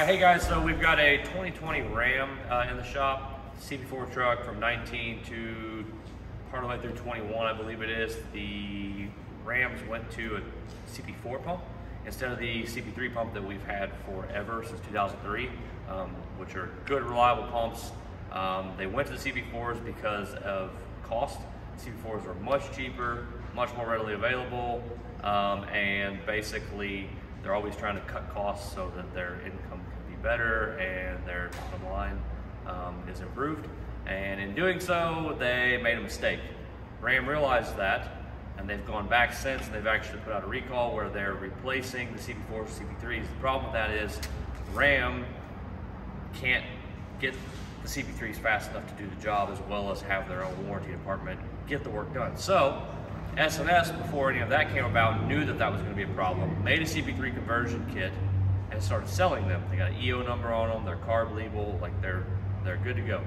All right, hey guys, so we've got a 2020 Ram in the shop, CP4 truck from 19 to part of the way through 21, I believe it is. The Rams went to a CP4 pump instead of the CP3 pump that we've had forever since 2003, which are good, reliable pumps. They went to the CP4s because of cost. CP4s are much cheaper, much more readily available, and basically they're always trying to cut costs so that their income can be better and their bottom line is improved. And in doing so, they made a mistake. Ram realized that, and they've gone back since, and they've actually put out a recall where they're replacing the CP4s with CP3s. The problem with that is Ram can't get the CP3s fast enough to do the job, as well as have their own warranty department get the work done. So S&S, before any of that came about, knew that that was going to be a problem, made a CP3 conversion kit and started selling them. They got an EO number on them, they're carb legal, like they're good to go.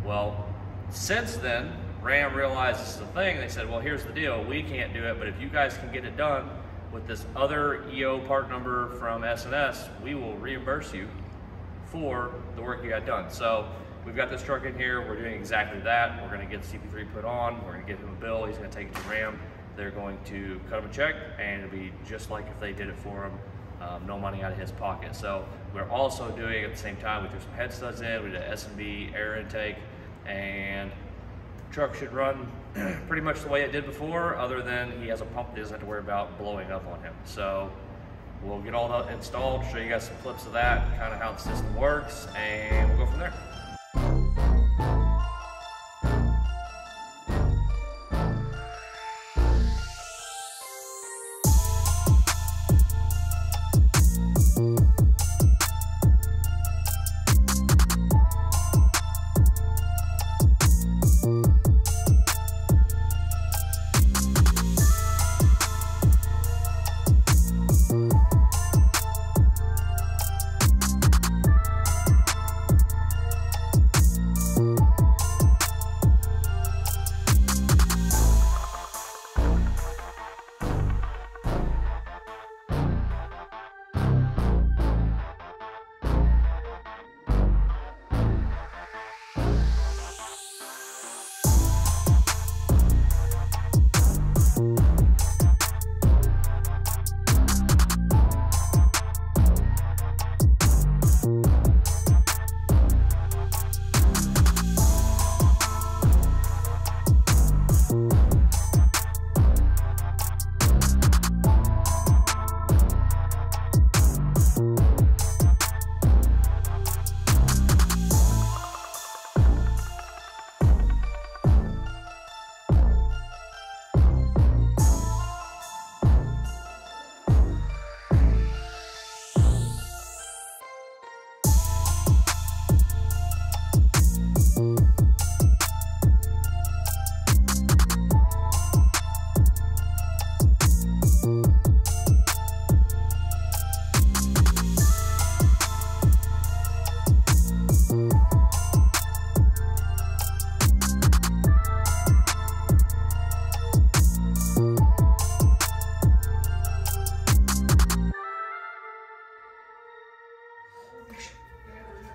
Well, since then, Ram realized this is a thing. They said, well, here's the deal. We can't do it, but if you guys can get it done with this other EO part number from S&S, we will reimburse you for the work you got done. So we've got this truck in here. We're doing exactly that. We're going to get the CP3 put on. We're going to give him a bill. He's going to take it to Ram. They're going to cut him a check, and it'll be just like if they did it for him. No money out of his pocket. So we're also doing at the same time, we threw some head studs in, we did an S&B air intake, and the truck should run pretty much the way it did before, other than he has a pump that doesn't have to worry about blowing up on him. So we'll get all that installed, show you guys some clips of that, kind of how the system works, and we'll go from there.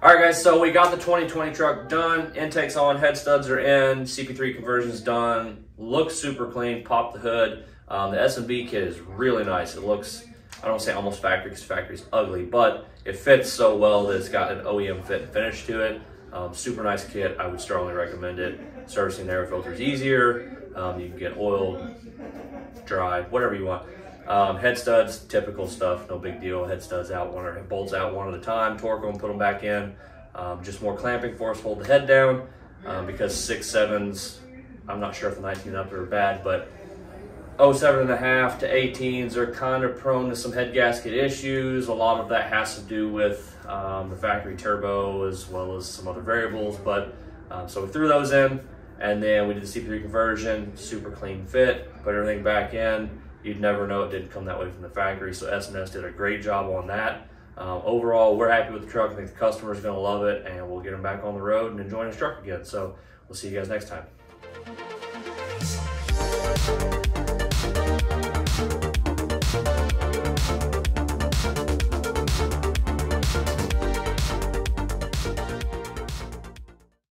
All right, guys, so we got the 2020 truck done. Intake's on, head studs are in, CP3 conversion's done. Looks super clean, pop the hood. The S&B kit is really nice. It looks, I don't say almost factory because factory's ugly, but it fits so well that it's got an OEM fit and finish to it. Super nice kit. I would strongly recommend it. Servicing the air filter is easier. You can get oil, dry, whatever you want. Head studs, typical stuff, no big deal. Head studs out, bolts out one at a time, torque them, put them back in. Just more clamping for us, hold the head down, because 6.7s, I'm not sure if the 19 up are bad, but 07.5 to 18s are kind of prone to some head gasket issues. A lot of that has to do with the factory turbo as well as some other variables, but so we threw those in, and then we did the CP3 conversion, super clean fit, put everything back in. You'd never know it didn't come that way from the factory, so S&S did a great job on that. Overall, we're happy with the truck. I think the customer's going to love it, and we'll get them back on the road and enjoying his truck again. So we'll see you guys next time.